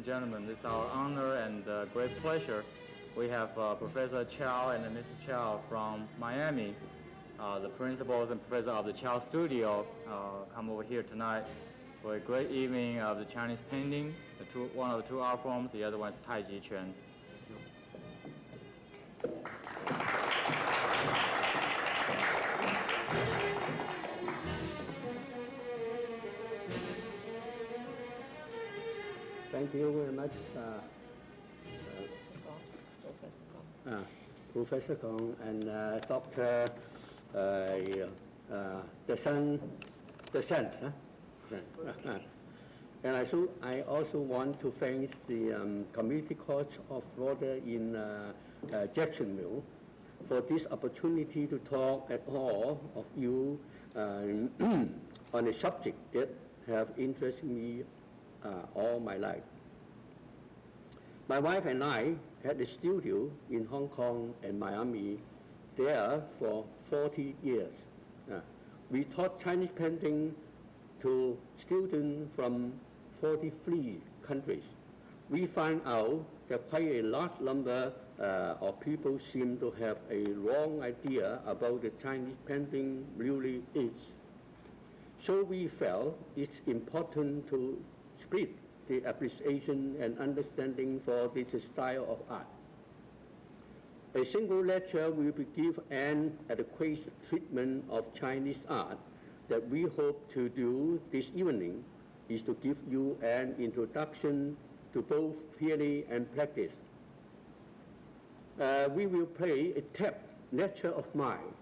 and gentlemen, it's our honor and great pleasure. We have Professor Chow and Mr. Chow from Miami, the principals and professor of the Chow Studio, come over here tonight for a great evening of the Chinese painting. One of the two art forms, the other one is Tai Chi Chuan. Thank you very much, Professor Kong and Dr. And I also want to thank the Community College of Florida in Jacksonville for this opportunity to talk at all of you on a subject that have interested me all my life. My wife and I had a studio in Hong Kong and Miami there for 40 years. We taught Chinese painting to students from 43 countries. We find out that quite a large number of people seem to have a wrong idea about the Chinese painting really is. So we felt it's important to split the appreciation and understanding for this style of art. A single lecture will be given an adequate treatment of Chinese art that we hope to do this evening is to give you an introduction to both theory and practice. We will play a tap lecture of mine,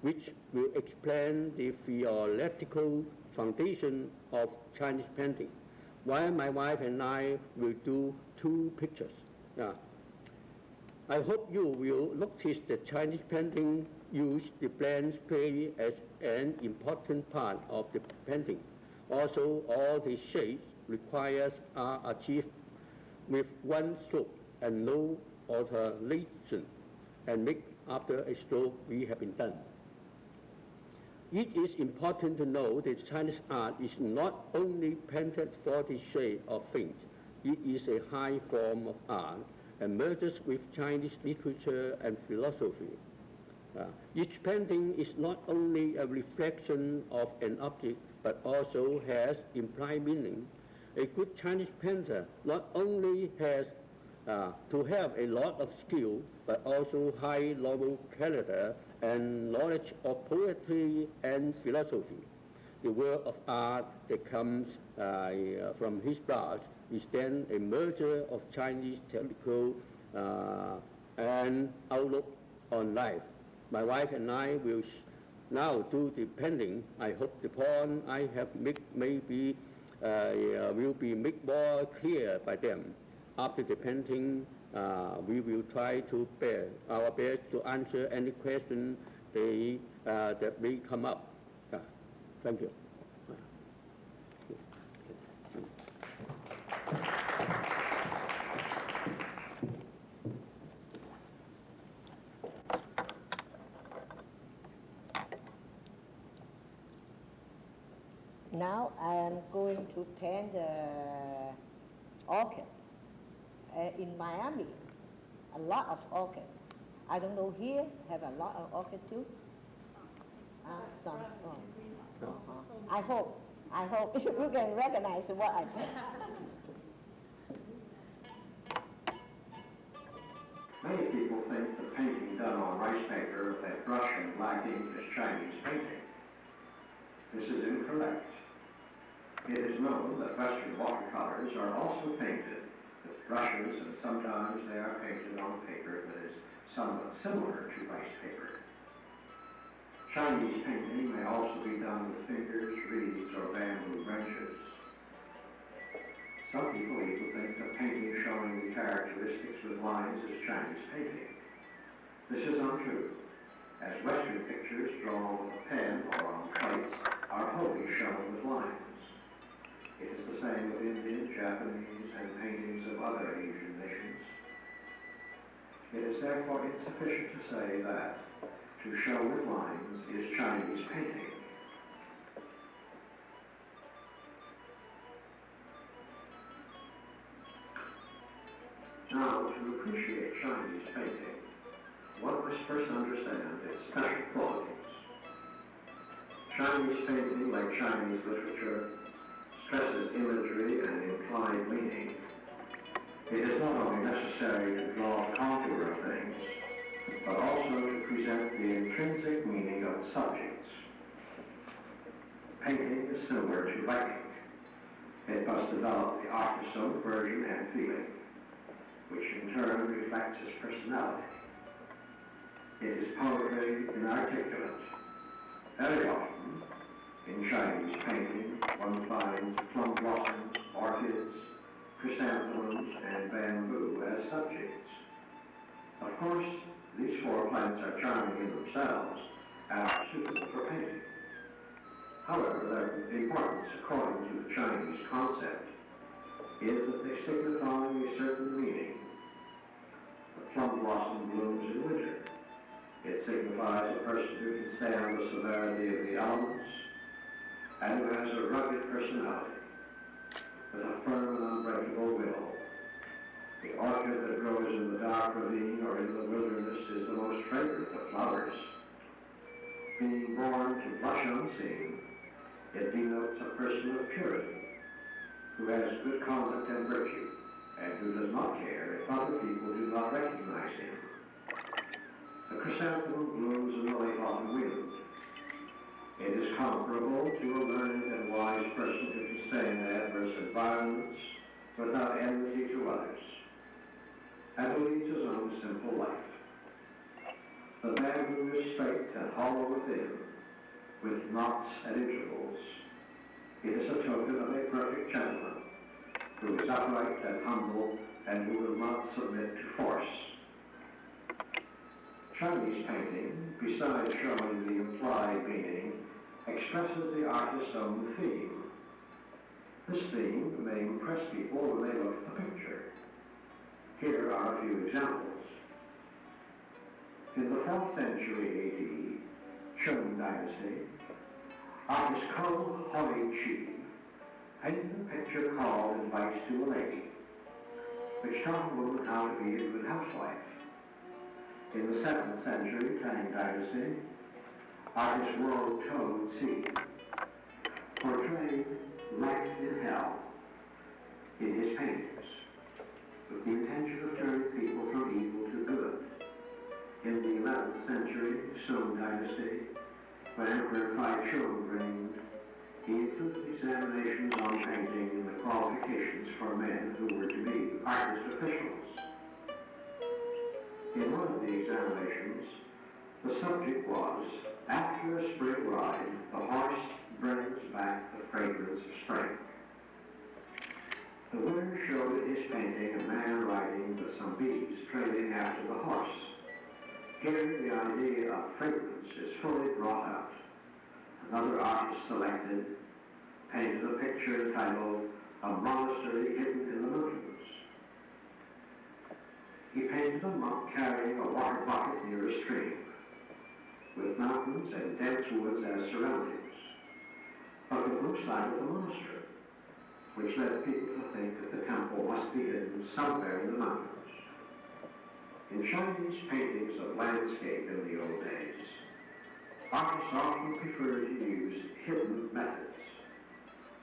which will explain the theoretical foundation of Chinese painting, while my wife and I will do two pictures. I hope you will notice that Chinese painting use the blend spray as an important part of the painting. Also, all the shades required are achieved with one stroke and no alteration, and make after a stroke we have been done. It is important to know that Chinese art is not only painted for the shape of things, it is a high form of art and merges with Chinese literature and philosophy. Each painting is not only a reflection of an object, but also has implied meaning. A good Chinese painter not only has to have a lot of skill, but also high level character and knowledge of poetry and philosophy. The work of art that comes from his brush is then a merger of Chinese technical and outlook on life. My wife and I will now do the painting. I hope the point I have made will be made more clear by them. After the painting, we will try to our best to answer any question that may come up. Thank you. Now I am going to paint the orchid. In Miami, a lot of orchid. I don't know here have a lot of orchid too. Some. I hope you can recognize what I paint. Many people think the painting done on rice paper with that brush and black ink is Chinese painting. This is incorrect. It is known that Western watercolors are also painted with brushes, and sometimes they are painted on paper that is somewhat similar to rice paper. Chinese painting may also be done with fingers, reeds, or bamboo branches. Some people even think that painting showing the characteristics with lines is Chinese painting. This is untrue, as Western pictures drawn with a pen or on plates are wholly shown with lines. It is the same with Indian, Japanese, and paintings of other Asian nations. It is therefore insufficient to say that to show with lines is Chinese painting. to appreciate Chinese painting, one must first understand its special qualities. Chinese painting, like Chinese literature, stresses imagery and implied meaning. It is not only necessary to draw a contour of things, but also to present the intrinsic meaning of the subjects. Painting is similar to writing. It must develop the artist's own version and feeling, which in turn reflects his personality. It is poetry inarticulate. Very often, in Chinese painting, one finds plum blossoms, orchids, chrysanthemums, and bamboo as subjects. Of course, these four plants are charming in themselves and are suitable for painting. However, their importance, according to the Chinese concept, is that they signify a certain meaning. The plum blossom blooms in winter. It signifies a person who can stand the severity of the elements and who has a rugged personality with a firm and unbreakable will. The orchid that grows in the dark ravine or in the wilderness is the most fragrant of flowers. Being born to blush unseen, it denotes a person of purity, who has good conduct and virtue, and who does not care if other people do not recognize him. The chrysanthemum blooms in the late autumn wind. It is comparable to a learned and wise person who can stay in adverse environments without enmity to others, and who leads his own simple life. The bamboo is straight and hollow within, with knots at intervals. It is a token of a perfect gentleman, who is upright and humble, and who will not submit to force. Chinese painting, besides showing the implied meaning, expresses the artist's own theme. This theme may impress people when they look at the picture. Here are a few examples. In the 4th century A.D., Shang Dynasty, artist Chow Leung Chen-Ying painted a picture called Advice to a Lady, which taught a woman how to be a good housewife. In the 7th century Tang Dynasty, artist Wu Tong-Ci portrayed life in hell in his paintings, with the intention of turning people from evil to good. In the 11th century Song Dynasty, when Emperor Tai Chung reigned, he included examinations on painting in the qualifications for men who were to be artist officials. In one of the examinations, the subject was, after a spring ride, the horse brings back the fragrance of spring. The winner showed in his painting a man riding with some bees trailing after the horse. Here the idea of fragrance is fully brought out. Another artist selected painted a picture entitled A Monastery Hidden in the Mountains. He painted a monk carrying a water bucket near a stream, with mountains and dense woods as surroundings, but with no sign of the monastery, which led people to think that the temple must be hidden somewhere in the mountains. In Chinese paintings of landscape in the old days, artists often preferred to use hidden methods.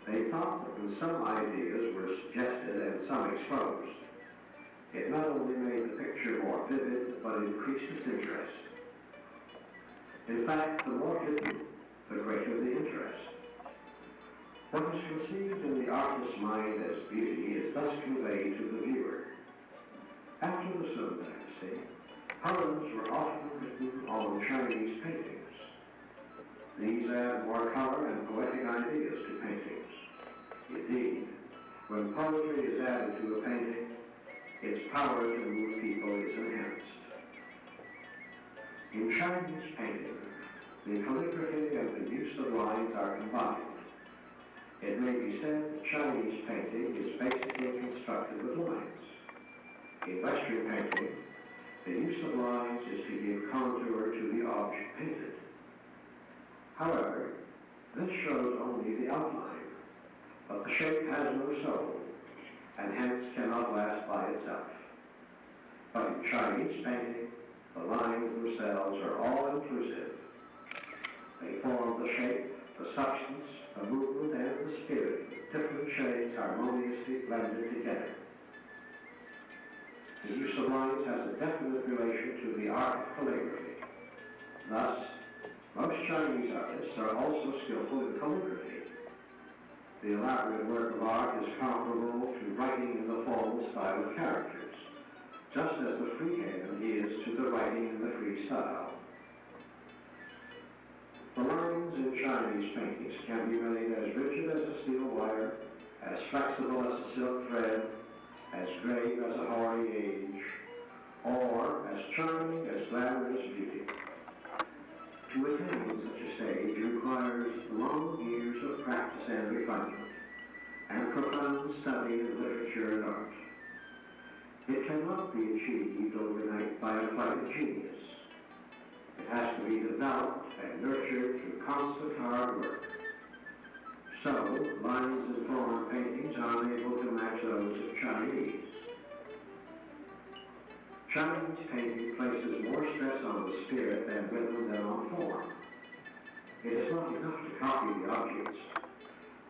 They thought that when some ideas were suggested and some exposed, it not only made the picture more vivid, but increased its interest. In fact, the more hidden, the greater the interest. What is conceived in the artist's mind as beauty is thus conveyed to the viewer. After the Song Dynasty, poems were often written on Chinese paintings. These add more color and poetic ideas to paintings. Indeed, when poetry is added to a painting, its power to move people is enhanced. In Chinese painting, the calligraphy and the use of lines are combined. It may be said that Chinese painting is basically constructed with lines. In Western painting, the use of lines is to give contour to the object painted. However, this shows only the outline, but the shape has no soul, and hence cannot last by itself. But in Chinese painting, the lines themselves are all-inclusive. They form the shape, the substance, the movement, and the spirit, with different shades harmoniously blended together. The use of lines has a definite relation to the art of calligraphy. Thus, most Chinese artists are also skillful in calligraphy. The elaborate work of art is comparable to writing in the formal style of characters, just as the freehand is to the writing in the free style. The lines in Chinese paintings can be made as rigid as a steel wire, as flexible as a silk thread, as grave as a hoary age, or as charming as glamorous beauty. To attain such a stage requires long years of practice and refinement, and profound study in literature and art. It cannot be achieved overnight by a flight of genius. It has to be developed and nurtured through constant hard work. So, lines in foreign paintings are unable to match those of Chinese. Chinese painting places more stress on the spirit and rhythm than on form. It is not enough to copy the objects.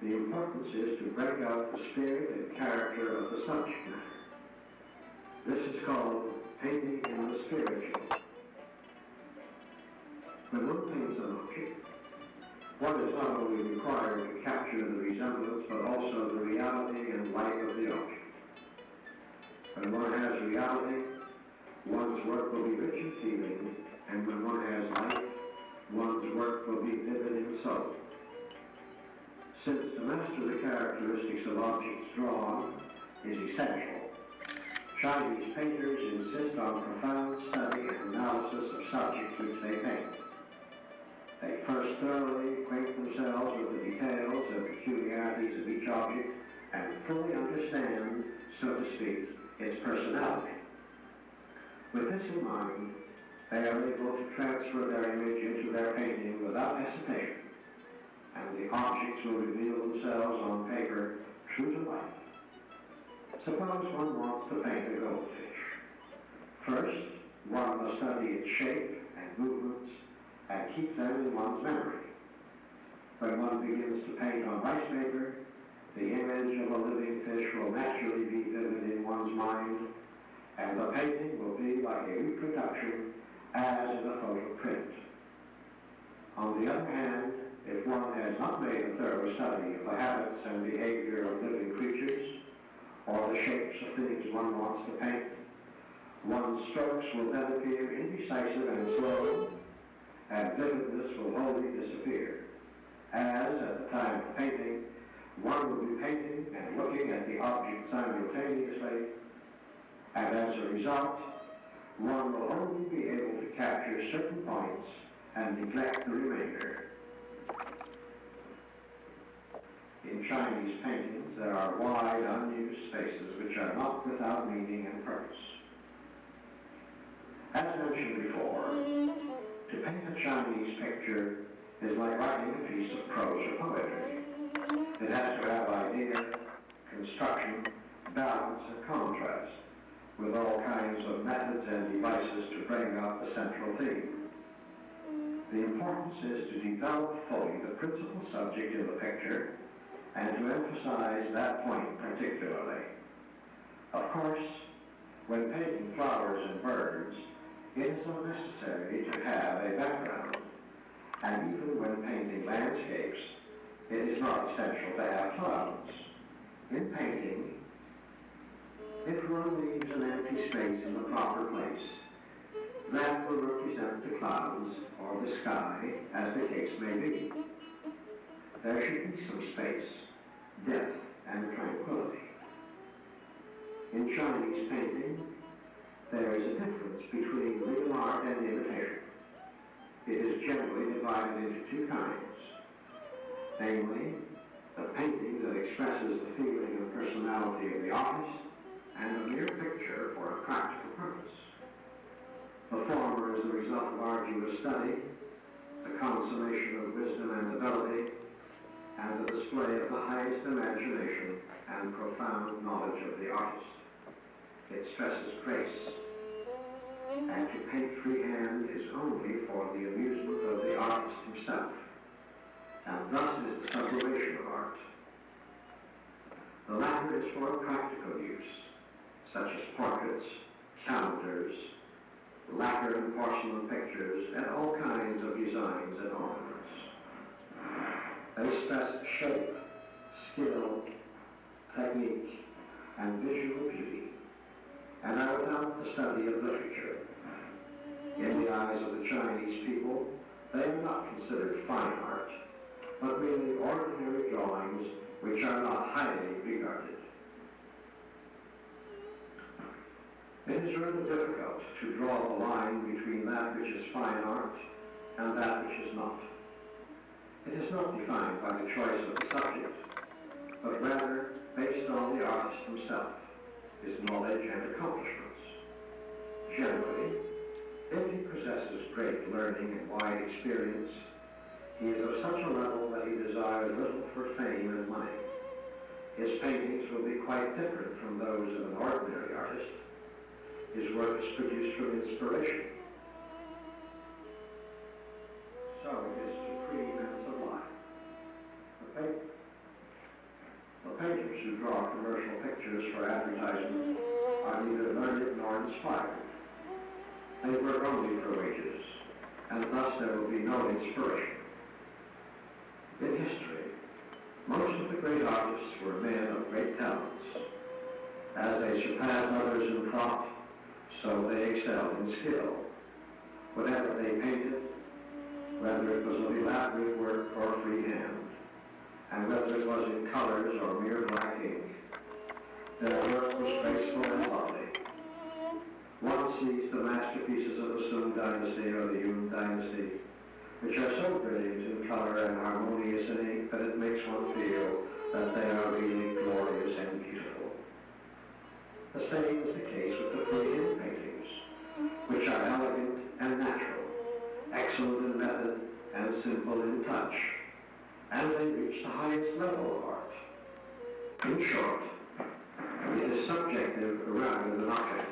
The importance is to bring out the spirit and character of the subject matter. This is called painting in the spiritual. When one paints an object, one is not only required to capture the resemblance, but also the reality and life of the object. When one has reality, one's work will be rich in feeling, and when one has life, one's work will be vivid in soul. Since to master the characteristics of objects drawn is essential, Chinese painters insist on profound study and analysis of subjects which they paint. They first thoroughly acquaint themselves with the details and peculiarities of each object and fully understand, so to speak, its personality. With this in mind, they are able to transfer their image into their painting without hesitation, and the objects will reveal themselves on paper true to life. Suppose one wants to paint a goldfish. First, one must study its shape and movements and keep them in one's memory. When one begins to paint on rice paper, the image of a living fish will naturally be vivid in one's mind, and the painting will be like a reproduction as in a photo print. On the other hand, if one has not made a thorough study of the habits and behavior of living creatures, or the shapes of things one wants to paint, one's strokes will then appear indecisive and slow, and vividness will wholly disappear, as at the time of painting, one will be painting and looking at the object simultaneously, and as a result, one will only be able to capture certain points and neglect the remainder. In Chinese paintings, there are wide, unused spaces which are not without meaning and purpose. As mentioned before, to paint a Chinese picture is like writing a piece of prose or poetry. It has to have idea, construction, balance, and contrast, with all kinds of methods and devices to bring out the central theme. The importance is to develop fully the principal subject in the picture and to emphasize that point particularly. Of course, when painting flowers and birds, it is unnecessary to have a background, and even when painting landscapes, it is not essential to have clouds. In painting, if one leaves an empty space in the proper place, that will represent the clouds or the sky, as the case may be. There should be some space, depth, and tranquility. In Chinese painting, there is a difference between real art and imitation. It is generally divided into two kinds, namely, the painting that expresses the feeling and personality of the artist, and a mere picture for a practical purpose. The former is the result of arduous study, the consummation of wisdom and ability, and the display of the highest imagination and profound knowledge of the artist. It stresses grace, and to paint freehand is only for the amusement of the artist himself, and thus is the sublimation of art. The latter is for practical use, such as portraits, calendars, lacquer and porcelain pictures, and all kinds of designs and ornaments. They stress shape, skill, technique, and visual beauty, and are without the study of literature. In the eyes of the Chinese people, they are not considered fine art, but merely ordinary drawings which are not highly regarded. It is rather difficult to draw the line between that which is fine art and that which is not. It is not defined by the choice of the subject, but rather based on the artist himself, his knowledge and accomplishments. Generally, if he possesses great learning and wide experience, he is of such a level that he desires little for fame and money. His paintings will be quite different from those of an ordinary artist. His work is produced from inspiration. So it is supreme and sublime. The painters who draw commercial pictures for advertisement are neither learned nor inspired. They work only for wages, and thus there will be no inspiration. In history, most of the great artists were men of great talents. As they surpassed others in thought, so they excelled in skill. Whatever they painted, whether it was of elaborate work or freehand, and whether it was in colors or mere black ink, their work was graceful and lovely. One sees the masterpieces of the Sung Dynasty or the Yuan Dynasty, which are so brilliant in color and harmonious in ink that it makes one feel that they are really glorious and beautiful. The same is the case with the freehand paintings, which are elegant and natural, excellent in method and simple in touch, and they reach the highest level of art. In short, it is subjective rather than objective.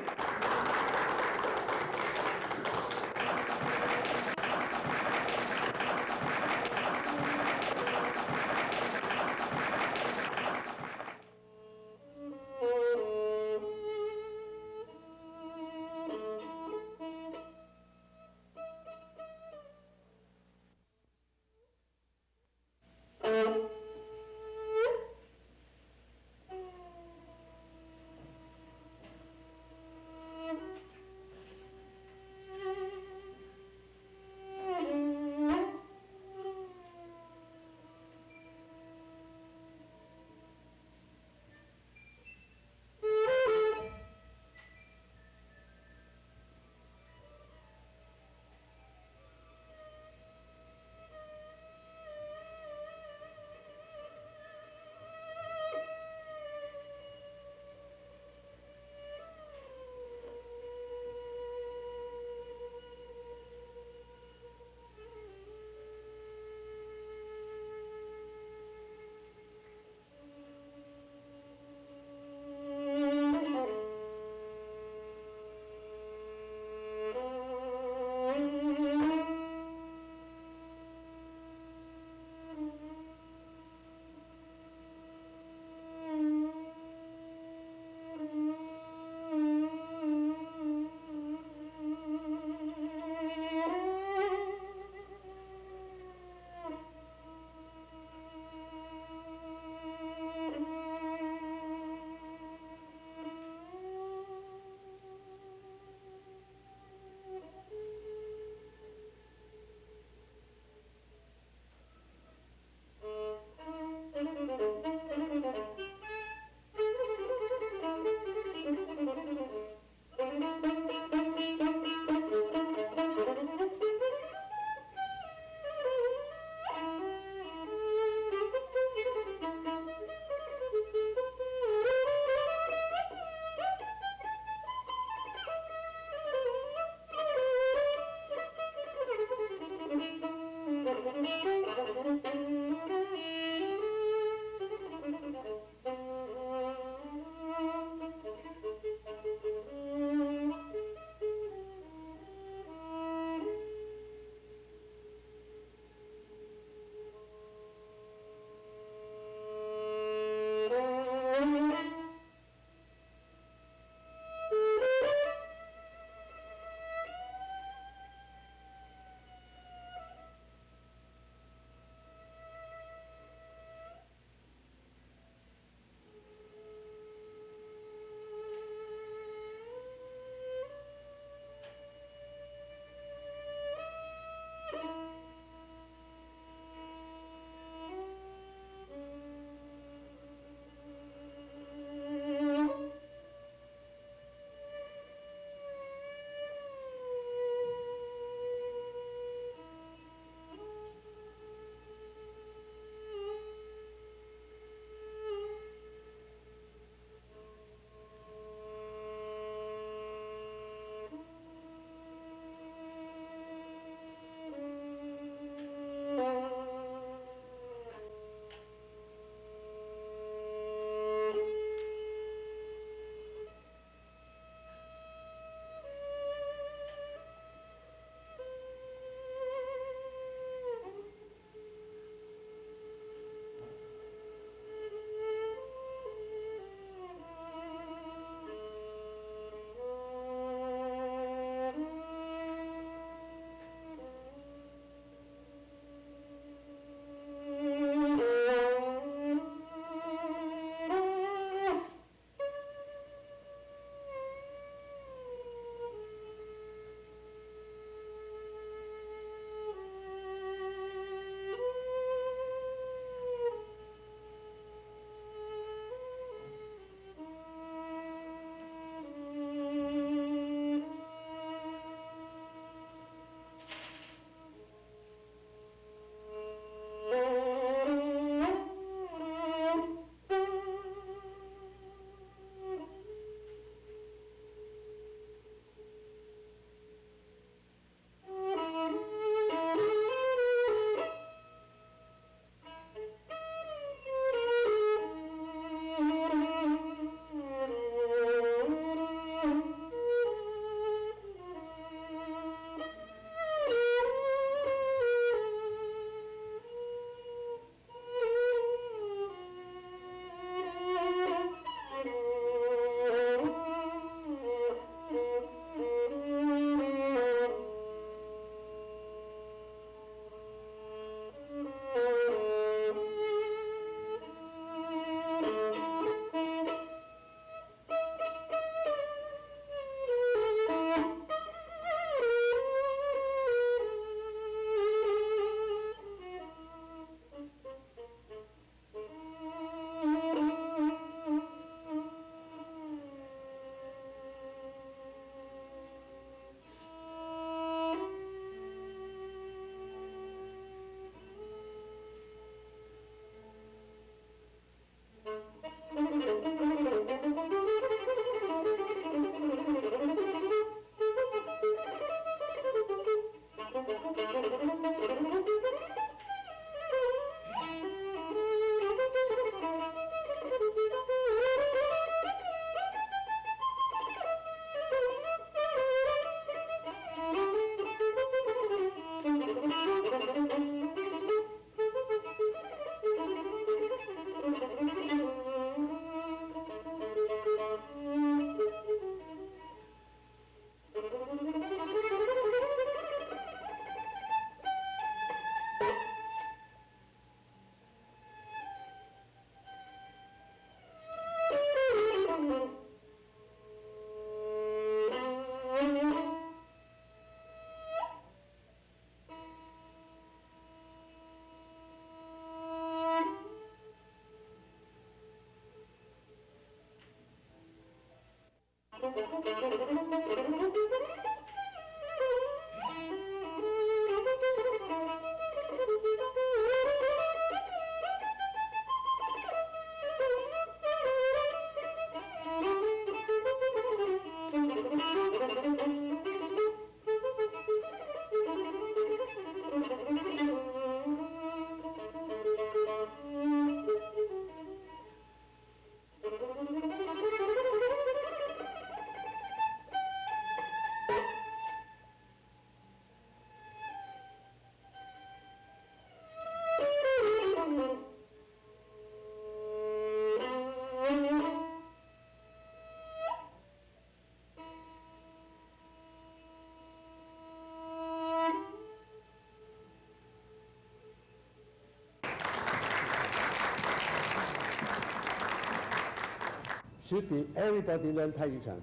Should be everybody learn Tai Chi Chuan,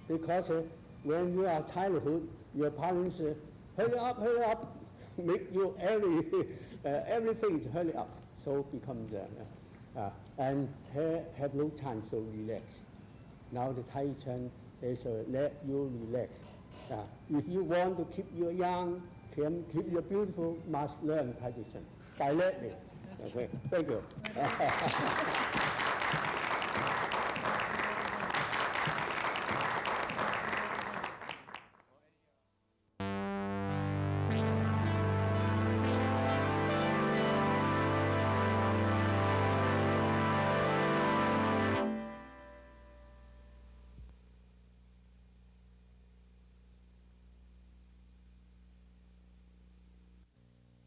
because when you are childhood, your parents hurry up, make you everything is hurry up, so becomes and have no time to relax. Now the Tai Chi Chuan is let you relax. If you want to keep you young, keep you beautiful, must learn Tai Chi Chuan directly. Okay, thank you.